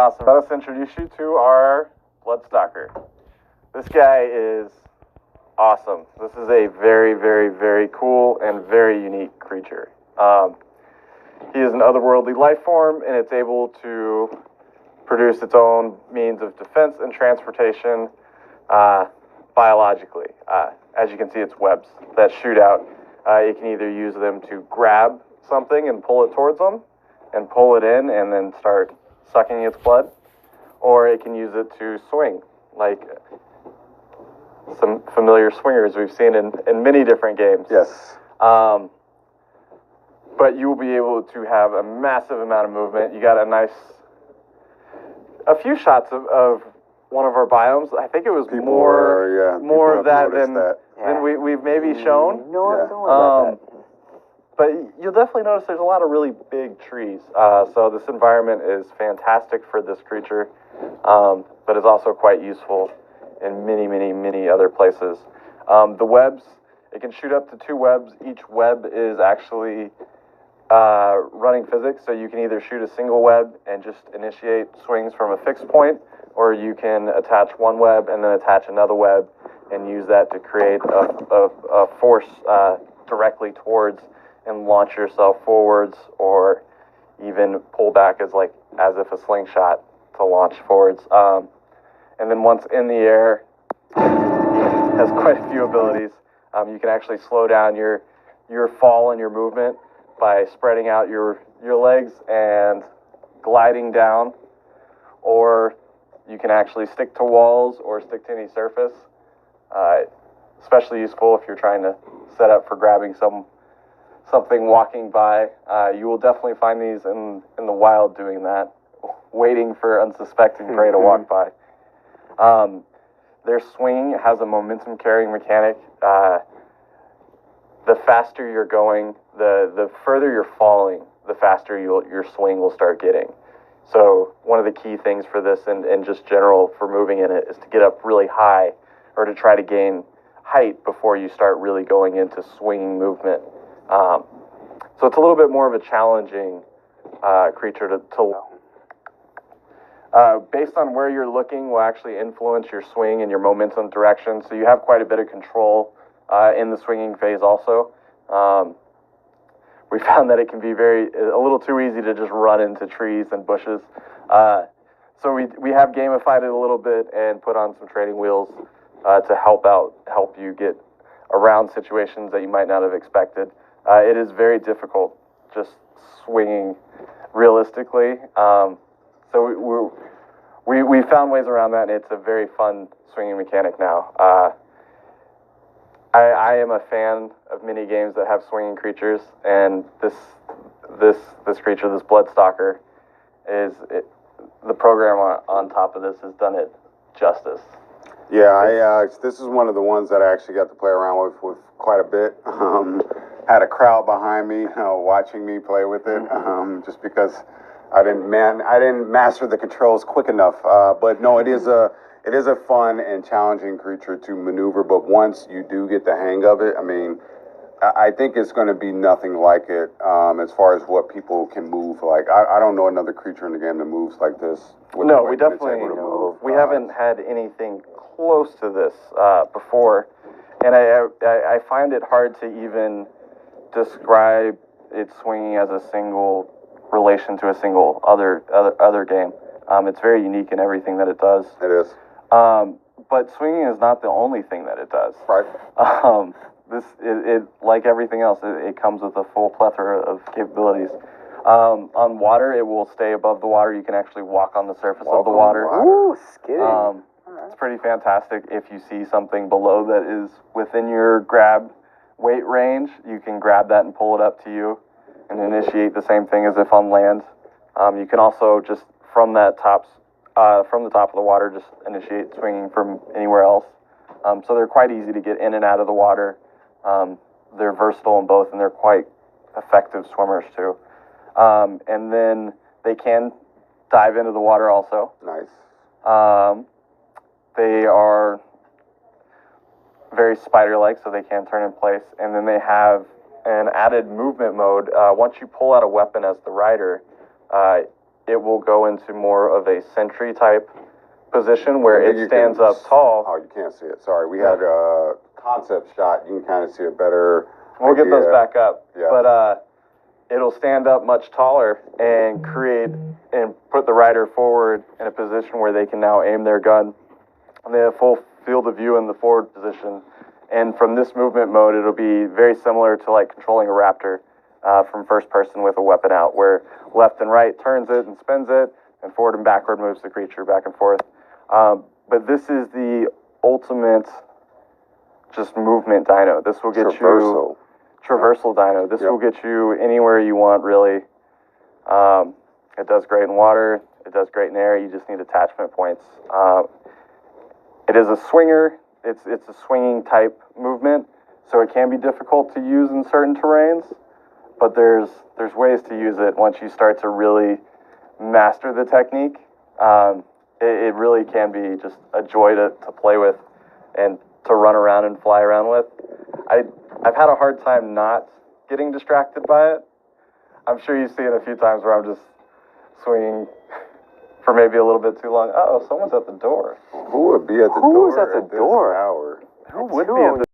awesome. Let us introduce you to our Bloodstalker. This guy is awesome. This is a very, very, very cool and very unique creature. He is an otherworldly life form, and it's able to produce its own means of defense and transportation biologically. As you can see, it's webs that shoot out. You can either use them to grab something and pull it towards them and pull it in and then start sucking its blood, or it can use it to swing, like some familiar swingers we've seen in many different games. Yes. But you will be able to have a massive amount of movement. You got a few shots of one of our biomes. I think it was more of that than we've maybe shown. But you'll definitely notice there's a lot of really big trees. So this environment is fantastic for this creature, but is also quite useful in many, many, many other places. The webs, it can shoot up to 2 webs. Each web is actually running physics, so you can either shoot a single web and just initiate swings from a fixed point, or you can attach one web and then attach another web and use that to create a force directly towards and launch yourself forwards, or even pull back as if a slingshot to launch forwards. And then once in the air, has quite a few abilities. You can actually slow down your fall and your movement by spreading out your legs and gliding down, or you can actually stick to walls or stick to any surface. Especially useful if you're trying to set up for grabbing something walking by. You will definitely find these in the wild doing that, waiting for unsuspecting prey to walk by. Their swing has a momentum carrying mechanic. The faster you're going, the further you're falling, the faster your swing will start getting. So one of the key things for this and just general for moving in it is to get up really high, or to try to gain height before you start really going into swinging movement. So it's a little bit more of a challenging creature to based on where you're looking will actually influence your swing and your momentum direction. So you have quite a bit of control in the swinging phase also. We found that it can be a little too easy to just run into trees and bushes. So we have gamified it a little bit and put on some training wheels to help you get around situations that you might not have expected. It is very difficult just swinging realistically. So we found ways around that, and it's a very fun swinging mechanic now. I am a fan of mini games that have swinging creatures, and this creature, this Bloodstalker, the program on top of this has done it justice. Yeah, this is one of the ones that I actually got to play around with quite a bit. Had a crowd behind me, watching me play with it, just because I didn't master the controls quick enough. But no, it is a fun and challenging creature to maneuver. But once you do get the hang of it, I mean, I think it's going to be nothing like it as far as what people can move. Like I don't know another creature in the game that moves like this. No, we definitely we haven't had anything close to this before, and I find it hard to even describe its swinging as a single relation to a single other game. It's very unique in everything that it does. It is. But swinging is not the only thing that it does. Right. It like everything else, it comes with a full plethora of capabilities. On water, it will stay above the water. You can actually walk on the surface of the water. Ooh, skidding. It's pretty fantastic. If you see something below that is within your grab weight range, you can grab that and pull it up to you and initiate the same thing as if on land. You can also just from the top of the water, just initiate swinging from anywhere else. So they're quite easy to get in and out of the water. They're versatile in both, and they're quite effective swimmers too. And then they can dive into the water also. Nice. They are very spider-like, so they can turn in place. And then they have an added movement mode. Once you pull out a weapon as the rider, it it will go into more of a sentry type position where And then it stands up tall. Oh, you can't see it. Sorry, we had a concept shot. You can kind of see it better. We'll get those back up. Yeah. But it'll stand up much taller and create and put the rider forward in a position where they can now aim their gun. And they have full field of view in the forward position. And from this movement mode, it'll be very similar to like controlling a Raptor from first person with a weapon out, where left and right turns it and spins it, and forward and backward moves the creature back and forth. But this is the ultimate just movement dino. This will get you traversal dino. This will get you anywhere you want, really. It does great in water. It does great in air. You just need attachment points. It is a swinger. It's a swinging type movement, so it can be difficult to use in certain terrains. But there's ways to use it once you start to really master the technique. It really can be just a joy to play with and to run around and fly around with. I've had a hard time not getting distracted by it. I'm sure you've seen it a few times where I'm just swinging for maybe a little bit too long. Uh-oh, someone's at the door. Who would be at the door? Who is at the door? Hour? Who would be at the